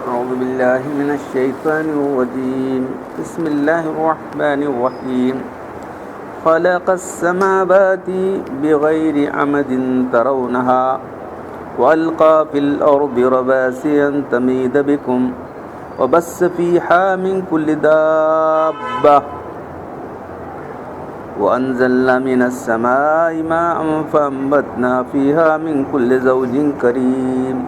أعوذ بالله من الشيطان الرجيم بسم الله الرحمن الرحيم خلق السماوات بغير عمد ترونها وألقى في الأرض رواسي أن تميد بكم وبث فيها من كل دابة وأنزلنا من السماء ماء فأنبتنا فيها من كل زوج كريم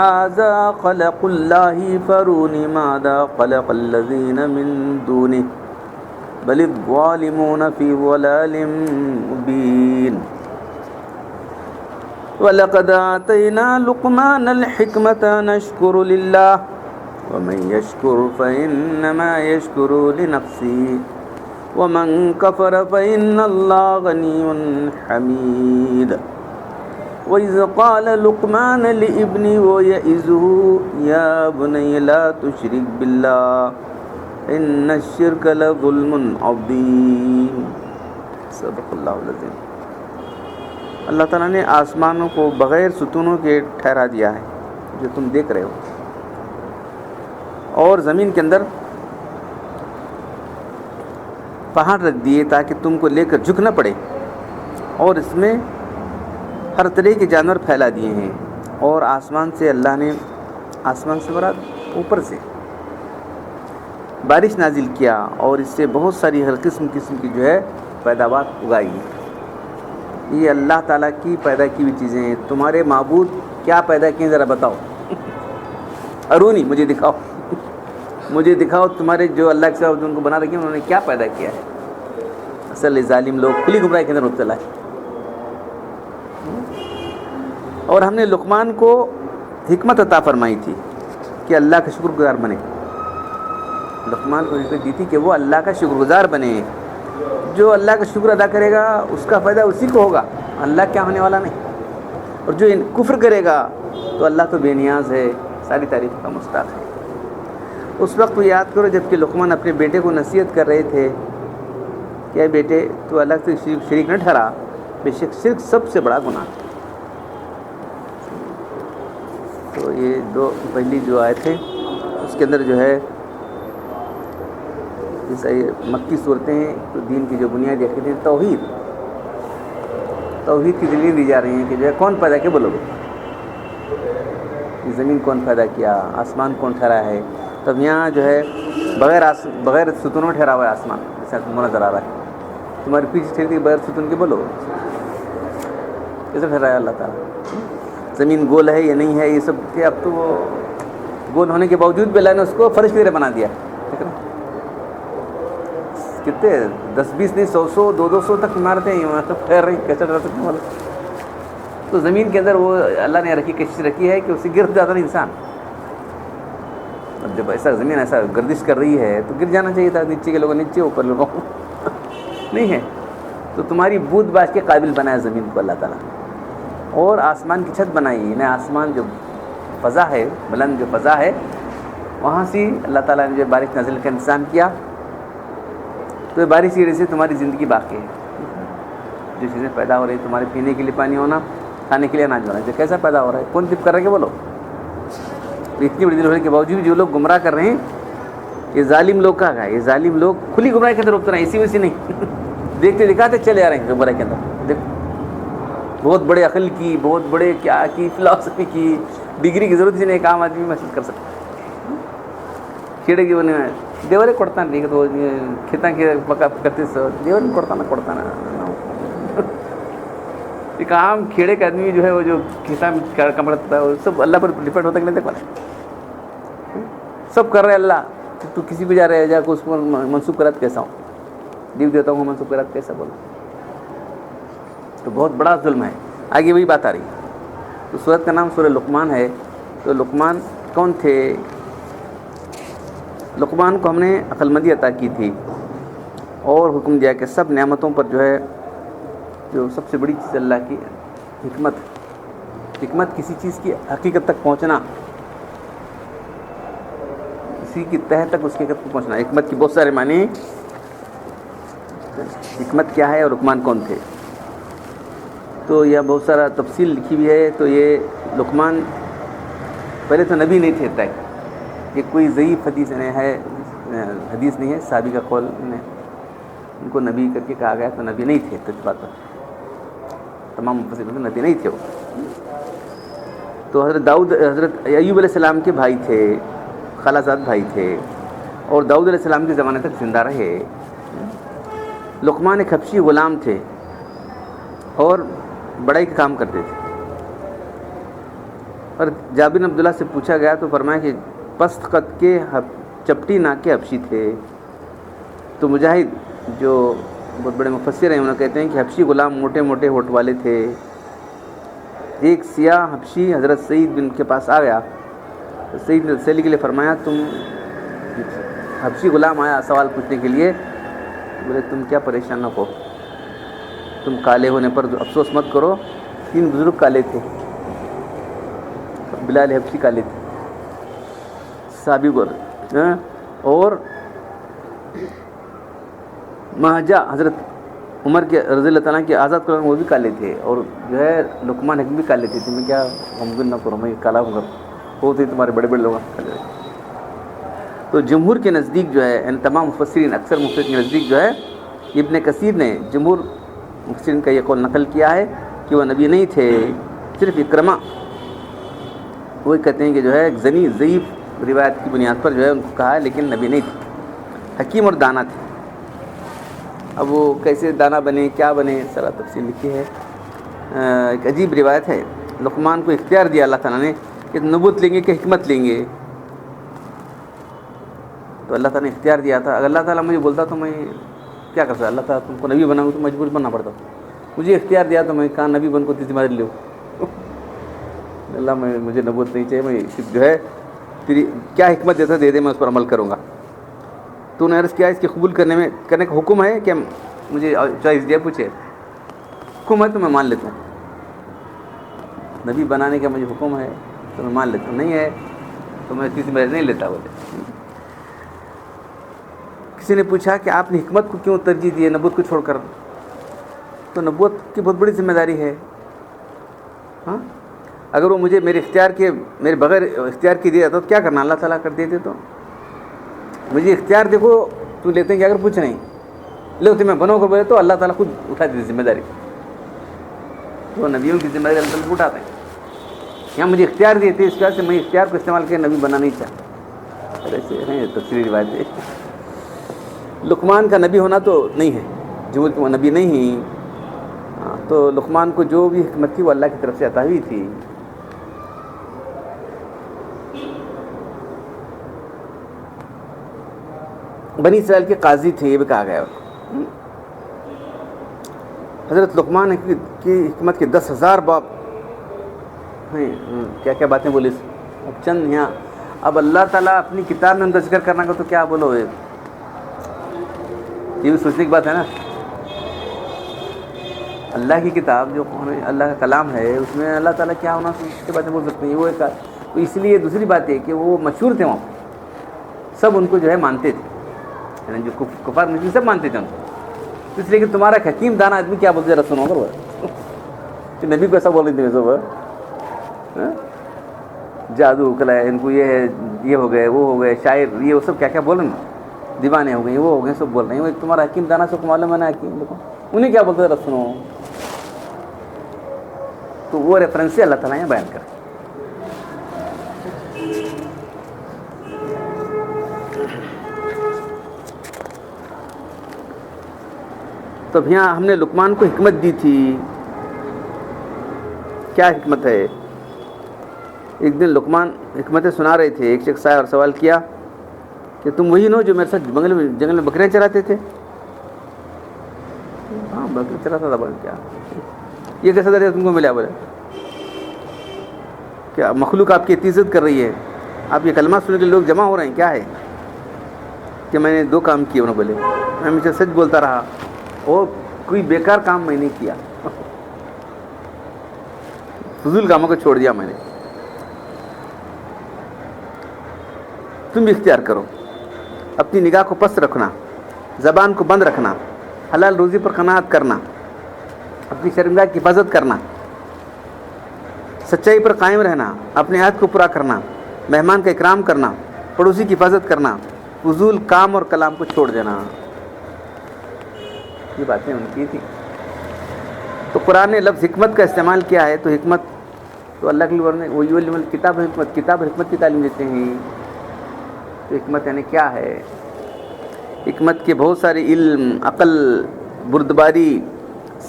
هذا خلق الله فاروني ماذا خلق الذين من دونه بل الظالمون في ضلال مبين وَلَقَدْ آتَيْنَا لُقْمَانَ الْحِكْمَةَ نَشْكُرُ لِلَّهِ وَمَنْ يَشْكُرْ فَإِنَّمَا يَشْكُرُ لِنَفْسِهِ وَمَنْ كَفَرَ فَإِنَّ اللَّهَ غَنِيٌّ حَمِيدٌ وَإِذْ قَالَ لُقْمَانُ لِابْنِهِ وَيَعِظُهُ يَا بُنَيَّ لَا تُشْرِكْ بِاللَّهِ إِنَّ الشِّرْكَ لَظُلْمٌ عَظِيمٌ صدق اللہ العظیم۔ اللہ تعالیٰ نے آسمانوں کو بغیر ستونوں کے ٹھہرا دیا ہے جو تم دیکھ رہے ہو، اور زمین کے اندر پہاڑ رکھ دیے تاکہ تم کو لے کر جھکنا پڑے، اور اس میں ہر طرح کے جانور پھیلا دیے ہیں، اور آسمان سے اللہ نے، آسمان سے مراد اوپر سے بارش نازل کیا، اور اس سے بہت ساری ہر قسم کی جو ہے پیداوار اگائی۔ یہ اللہ تعالیٰ کی پیدا کی ہوئی چیزیں ہیں۔ تمہارے معبود کیا پیدا کیے ذرا بتاؤ، ارونی، مجھے دکھاؤ، مجھے دکھاؤ تمہارے جو اللہ کے سوا ان کو بنا رکھے انہوں نے کیا پیدا کیا ہے۔ اصل ظالم لوگ کھلی گمراہی کے اندر مبتلا ہے۔ اور ہم نے لقمان کو حکمت عطا فرمائی تھی کہ اللہ کا شکر گزار بنے۔ لقمان کو حکمت دی تھی کہ وہ اللہ کا شکر گزار بنے، جو اللہ کا شکر ادا کرے گا اس کا فائدہ اسی کو ہوگا، اللہ کیا ہونے والا نہیں۔ اور جو کفر کرے گا تو اللہ تو بے نیاز ہے، ساری تعریف کا مستحق ہے۔ اس وقت کو یاد کرو جب کہ لقمان اپنے بیٹے کو نصیحت کر رہے تھے کہ اے بیٹے تو اللہ سے شریک نہ ٹھہرا، بے شک شرک سب سے بڑا گناہ ہے۔ تو یہ دو پہلی جو آیت ہے اس کے اندر جو ہے مکی صورتیں ہیں، تو دین کی جو بنیادی عقیدے ہیں، توحید کی دلیل دی جا رہی ہیں کہ جو ہے کون پیدا کیا، بولو یہ زمین کون پیدا کیا، آسمان کون ٹھہرا ہے۔ تب یہاں جو ہے بغیر ستونوں ٹھہرا ہوا ہے آسمان، جیسا تمہیں نظر آ رہا ہے، تمہاری پیچھے ٹھہرتی بغیر ستون کے، بولو کیسے ٹھہرا ہے اللہ تعالیٰ۔ زمین گول ہے یا نہیں ہے یہ سب کہ اب تو وہ گول ہونے کے باوجود بھی اللہ نے اس کو فرش کی طرح بنا دیا، ٹھیک ہے نا۔ کتنے 10-20 نہیں 100 200 تک عمارتیں وہاں تک پھیر رہی، کیسے ڈر سکتے ہیں۔ تو زمین کے اندر وہ اللہ نے رکھی کشش رکھی ہے کہ اسے گر جاتا نہیں انسان۔ اب جب ایسا زمین ایسا گردش کر رہی ہے تو گر جانا چاہیے تھا، نیچے کے لوگوں نیچے، اوپر لوگوں نہیں ہے۔ تو تمہاری بود باش کے قابل بنایا زمین کو اللہ تعالیٰ، اور آسمان کی چھت بنائی، یعنی آسمان جو فضا ہے، بلند جو فضا ہے، وہاں سے اللہ تعالیٰ نے جو بارش نازل کا انتظام کیا، تو بارش کی وجہ سے تمہاری زندگی باقی ہے۔ جو چیزیں پیدا ہو رہی ہیں، تمہارے پینے کے لیے پانی ہونا، کھانے کے لیے اناج ہونا، جو کیسا پیدا ہو رہا ہے، کون چپ کر رہا ہے کہ بولو۔ اتنی بڑی دل ہونے کے باوجود جو لوگ گمراہ کر رہے ہیں، یہ ظالم لوگ کا ہے، یہ ظالم لوگ کھلی گمراہی کے اندر ابتر ہیں، اسی وجہ نہیں دیکھتے دکھاتے چلے آ رہے ہیں گمراہی کے اندر۔ دیکھ بہت بڑے عقل کی، بہت بڑے کیا کی، فلاسفی کی ڈگری کی ضرورت نہیں، ایک عام آدمی محسوس کر سکتا۔ کھیڑے کی بنے ದೇವರೇ ಕೊಡ್ತಾನೆ ಈಗ ಕಿತ್ತಂಗೆ ಪಕ್ಕ ಕತ್ತಿಸೋ ದೇವರೇ ಕೊಡ್ತಾನೆ ایک عام کھیڑے کا آدمی جو ہے وہ جو کھیتا میں کام کرتا ہے وہ سب اللہ پر ڈپینڈ ہوتا ہے کہ نہیں؟ دیکھو سب کر رہے اللہ، تو کسی کو جا رہے جا کو اس کو منسوخ کرت کیسا ہوں، دیو دیتا ہوں منسوخ کرت کیسا بولا، تو بہت بڑا ظلم ہے۔ آگے وہی بات آ رہی ہے۔ تو سورت کا نام سورہ لقمان ہے۔ تو لقمان کون تھے؟ لقمان کو ہم نے عقل مندی عطا کی تھی اور حکم دیا کہ سب نعمتوں پر جو ہے جو سب سے بڑی چیز اللہ کی حکمت کسی چیز کی حقیقت تک پہنچنا، کسی کی تہ تک اس کی حقیقت تک پہنچنا۔ حکمت کی بہت سارے معنی، حکمت کیا ہے اور لقمان کون تھے، تو یہ بہت سارا تفصیل لکھی ہوئی ہے۔ تو یہ لقمان پہلے تو نبی نہیں تھے طے، یہ کوئی ضعیف حدیث ہے، حدیث نہیں ہے، صحابی کا قول ان کو نبی کر کے کہا گیا، تو نبی نہیں تھے، تو اس بات پر تمام مفسرین نبی نہیں تھے وہ. تو حضرت داؤد، حضرت ایوب علیہ السلام کے بھائی تھے، خالہ زاد بھائی تھے، اور داؤد علیہ السلام کے زمانے تک زندہ رہے. لقمان ایک حبشی غلام تھے اور بڑائی کا کام کرتے تھے. اور جابر بن عبداللہ سے پوچھا گیا تو فرمایا کہ پست قد کے چپٹی ناک کے حبشی تھے. تو مجاہد جو بہت بڑے مفسر ہیں، انہوں کہتے ہیں کہ حبشی غلام موٹے موٹے ہوٹ والے تھے. ایک سیاہ حبشی حضرت سعید بن کے پاس آ گیا، تو سعید نے تسلی کے لیے فرمایا، تم حبشی غلام آیا سوال پوچھنے کے لیے، بولے تم کیا پریشان نہ ہو، تم کالے ہونے پر افسوس مت کرو. 3 بزرگ کالے تھے، بلال حبشی کالے تھے، صحابی گور، اور مہجا حضرت عمر کے رضی اللہ تعالیٰ کے آزاد کرنے وہ بھی کالے تھے، اور جو ہے لقمان حکیم بھی کالے تھے. تمہیں کیا غمگن نہ کرو، میں کالا ہوں گا، ہوتے تمہارے بڑے بڑے لوگ کالے تھے. تو جمہور کے نزدیک جو ہے، یعنی تمام مفسرین، اکثر مفسرین کے نزدیک جو ہے، ابن کثیر نے جمہور مفسرین کا یہ قول نقل کیا ہے کہ وہ نبی نہیں تھے. صرف اکرمہ وہ کہتے ہیں کہ جو ہے ایک ضعیف روایت کی بنیاد پر جو ہے ان کو کہا ہے، لیکن نبی نہیں تھے. حکیم اور دانا تھے. اب وہ کیسے دانا بنے، کیا بنے، سارا تفصیل لکھی ہے. ایک عجیب روایت ہے، لقمان کو اختیار دیا اللہ تعالیٰ نے کہ نبوت لیں گے کہ حکمت لیں گے. تو اللہ تعالیٰ نے اختیار دیا تھا. اگر اللہ تعالیٰ مجھے بولتا تو میں کیا کر سکتا، اللہ تعالیٰ تم کو نبی بناؤں تو مجبور بننا پڑتا. مجھے اختیار دیا تو میں کہا نبی بن کو تیسری ذمہ داری لوں. اللہ مجھے نبوت نہیں چاہیے، میں جو ہے تیری کیا حکمت دیتا دے دے، میں اس پر عمل کروں گا. تو انہوں نے عرض کیا اس کے قبول کرنے کا حکم ہے کہ مجھے چوائس دیا، پوچھے حکم ہے تو میں مان لیتا ہوں، نبی بنانے کا مجھے حکم ہے تو میں مان لیتا ہوں، نہیں ہے تو میں تیسری ذمہ داری نہیں لیتا. بولے کسی نے پوچھا کہ آپ نے حکمت کو کیوں ترجیح دی ہے نبوت کو چھوڑ کر؟ تو نبوت کی بہت بڑی ذمہ داری ہے. ہاں، اگر وہ مجھے میرے بغیر اختیار کی دیا تو کیا کرنا، اللہ تعالیٰ کر دیتے. تو مجھے اختیار دیکھو تو لیتے ہیں کہ اگر کچھ نہیں لو تو میں بنو کر بولے تو اللہ تعالیٰ خود اٹھا دیتے ذمہ داری. تو نبیوں کی ذمہ داری اللہ تعالیٰ اٹھاتے ہیں. یہاں مجھے اختیار دیے تھے، اس وجہ سے میں اختیار کو استعمال کیا، نبی بنا نہیں چاہتا. ایسے ہیں تفصیلی روایت ہے. لقمان کا نبی ہونا تو نہیں ہے، جو کہ وہ نبی نہیں. تو لقمان کو جو بھی حکمت تھی وہ اللہ کی طرف سے عطا ہوئی تھی. بنی اسرائیل کے قاضی تھے، یہ بھی کہا گیا. حضرت لقمان کی حکمت کے 10,000 باب ہیں. کیا کیا باتیں بولی. اب چند یہاں، اب اللہ تعالیٰ اپنی کتاب میں اندر ذکر کرنا کا تو کیا بولو، یہ بھی سوچنے کی بات ہے نا. اللہ کی کتاب جو اللہ کا کلام ہے، اس میں اللہ تعالیٰ کیا ہونا اس کے باتیں بول سکتے ہیں. وہ ایک تو اس لیے دوسری بات ہے کہ وہ مشہور تھے، وہاں سب ان کو جو ہے مانتے تھے، یعنی جو کفار مشرک سب مانتے تھے ان کو. اس لیے کہ تمہارا حکیم دانا آدمی کیا بولتے ذرا سنو. وہ نبی کو ایسا بول رہے تھے سب، جادو کلا ان کو یہ ہو گئے، وہ ہو گئے، شاعر یہ وہ سب کیا کیا بول رہے ہیں، دیوانے ہو گئے، وہ ہو گئے، سب بول رہے ہیں. وہ تمہارا حکیم دانا سب کو معلوم ہے نا، حکیم دیکھو انہیں کیا بولتے ذرا سنو. تو وہ ریفرنس سے اللہ تعالیٰ یہاں بیان کریں. تو یہاں ہم نے لقمان کو حکمت دی تھی. کیا حکمت ہے؟ ایک دن لقمان حکمتیں سنا رہے تھے. ایک شخص آیا اور سوال کیا کہ تم وہی نو جو میرے ساتھ جنگل میں بکریاں چراتے تھے؟ ہاں بکری چراتا تھا. بول کیا یہ کیسا درجہ تم کو ملا؟ بولے کیا مخلوق آپ کی عزت کر رہی ہے، آپ یہ کلمہ سن کے لوگ جمع ہو رہے ہیں، کیا ہے کہ میں نے 2 کام کیے. انہوں نے بولے میں ہمیشہ سچ بولتا رہا اور کوئی بیکار کام میں نہیں کیا، فضول کاموں کو چھوڑ دیا میں نے. تم بھی اختیار کرو، اپنی نگاہ کو پست رکھنا، زبان کو بند رکھنا، حلال روزی پر قناعت کرنا، اپنی شرمگاہ کی حفاظت کرنا، سچائی پر قائم رہنا، اپنے عہد کو پورا کرنا، مہمان کا اکرام کرنا، پڑوسی کی حفاظت کرنا، فضول کام اور کلام کو چھوڑ دینا، یہ باتیں ان کی تھیں۔ تو قرآن نے لفظ حکمت کا استعمال کیا ہے، تو حکمت تو اللہ کے لیے وہی والی کتاب حکمت، کتاب حکمت کی تعلیم دیتے ہیں۔ تو حکمت یعنی کیا ہے؟ حکمت کے بہت سارے علم، عقل، بردباری،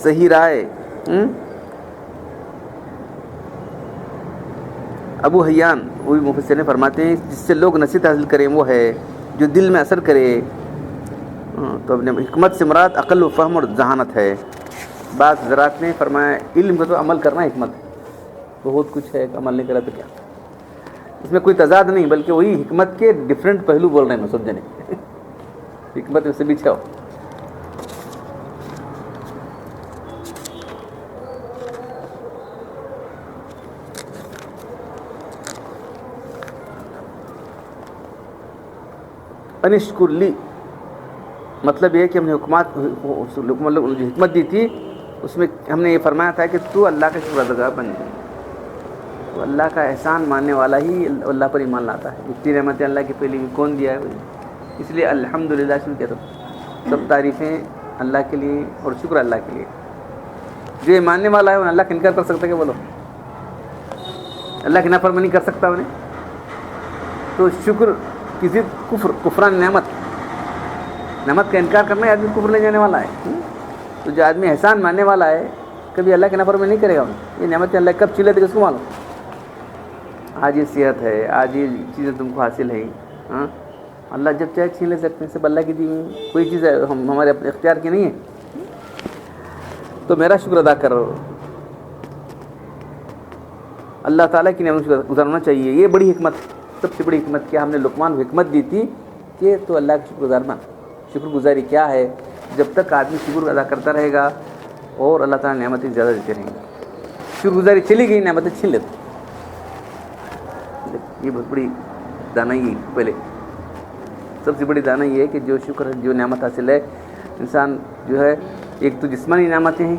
صحیح رائے۔ ابو حیان وہ بھی مفسرین فرماتے ہیں جس سے لوگ نصیحت حاصل کریں وہ ہے جو دل میں اثر کرے۔ تو اپنے حکمت سے مراد عقل و فہم اور ذہانت ہے۔ بعض حضرات نے فرمایا علم کو تو عمل کرنا حکمت ہے، بہت کچھ ہے، عمل نہیں کرا تو کیا؟ اس میں کوئی تضاد نہیں، بلکہ وہی حکمت کے ڈفرینٹ پہلو بول رہے ہیں سب جنے حکمت میں سے پیچھے ہو۔ انشکر لی مطلب یہ ہے کہ ہم نے جو حکمت دی تھی اس میں ہم نے یہ فرمایا تھا کہ تو اللہ کا شکر گزار بن جائے، تو اللہ کا احسان ماننے والا ہی اللہ پر ایمان لاتا ہے۔ اتنی رحمتیں اللہ کی پہلی کون دیا ہے؟ اس لیے الحمدللہ شروع کیا، تو سب تعریفیں اللہ کے لیے اور شکر اللہ کے لیے۔ جو یہ ماننے والا ہے وہ اللہ کا انکار کر سکتا ہے کہ بولو اللہ کی نافرمانی کر سکتا انہیں؟ تو شکر کسی کفران نعمت کا انکار کرنا ہے، آدمی کفر لے جانے والا ہے۔ تو جو آدمی احسان ماننے والا ہے کبھی اللہ کے نافرمانی نہیں کرے گا۔ یہ نعمت اللہ کب چھیلے تھے کس کو معلوم؟ آج یہ صحت ہے، آج یہ چیزیں تم کو حاصل ہیں، ہاں اللہ جب چاہے چھین لے سکتے ہیں، سب اللہ کی دی ہوئی کوئی چیز ہے ہمارے اپنے اختیار کی نہیں ہے۔ تو میرا شکر ادا کرو، اللہ تعالیٰ کی نعمت شکر گزارنا چاہیے۔ یہ بڑی حکمت، سب سے بڑی حکمت کیا ہم نے لقمان کو حکمت دی تھی کہ تو اللہ کا شکر گزار بن۔ شکر گزاری کیا ہے؟ جب تک آدمی شکر ادا کرتا رہے گا اور اللہ تعالیٰ نعمتیں زیادہ دیتے رہیں گے، شکر گزاری چلی گئی نعمتیں چھین لیتے۔ یہ بہت بڑی دانائی ہے۔ پہلے سب سے بڑی دانائی ہے کہ جو شکر ہے، جو نعمت حاصل ہے انسان جو ہے، ایک تو جسمانی نعمتیں ہیں،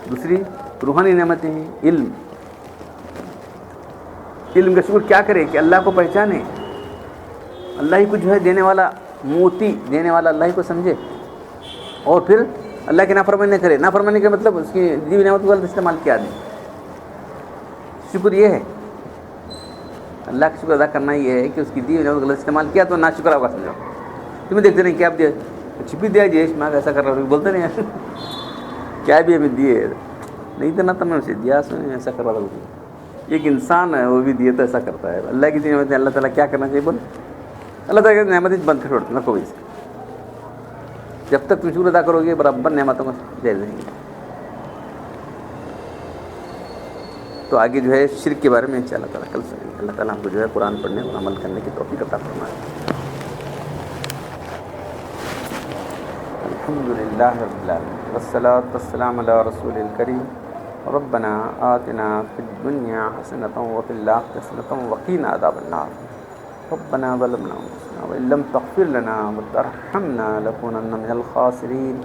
دوسری روحانی نعمتیں ہیں۔ علم کا شکر کیا کرے کہ اللہ کو پہچانے، اللہ ہی کو جو ہے دینے والا، موتی دینے والا اللہ ہی کو سمجھے، اور پھر اللہ کی نافرمانی نہ کرے۔ نافرمانی کا مطلب اس کی دی ہوئی نعمت کو غلط استعمال کیا نہیں۔ شکر یہ ہے، اللہ کا شکر ادا کرنا یہ ہے کہ اس کی دی ہوئی نعمت کو غلط استعمال کیا تو ناشکر ہوگا سمجھو۔ تمہیں دیکھتے نہیں کیا آپ دیا چھپی دیا جیش میں ایسا کر رہا ہوں، بولتے نہیں کیا بھی ہمیں دیے نہیں تو نہ تو میں اسے دیا ایسا کر رہا ہوں۔ ایک انسان ہے وہ بھی دیے تو ایسا کرتا ہے۔ اللہ کی نعمتیں اللہ تعالیٰ کیا کرنا چاہیے بول، اللہ تعالیٰ کی نعمتیں بند کر چھوڑتے نہ کوئی سے۔ جب تک تم شکر ادا کرو گے برابر نعمتوں کو جائز رہیں گے۔ تو آگے جو ہے شرک کے بارے میں انشاءاللہ تعالیٰ کل سنیں گے۔ اللہ تعالیٰ ہم کو جو ہے قرآن پڑھنے اور عمل کرنے کی توفیق عطا فرمائے۔ الحمدللہ رب العالمین والصلاۃ والسلام علی رسول الکریم ربنا آتنا فی الدنیا حسنۃ وفی الآخرۃ حسنۃ وقنا عذاب النار ربنا ظلمنا انفسنا وان لم تغفر لنا وترحمنا لنكونن من الخاسرین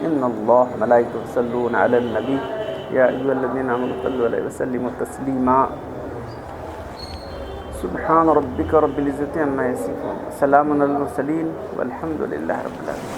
ان اللہ ملائکۃ یصلون علی النبی یا ایھا الذین آمنوا صلوا علیہ وسلموا تسلیما سبحان ربک رب العزۃ عما یصفون سلام علی المرسلین والحمد للہ رب العالمین۔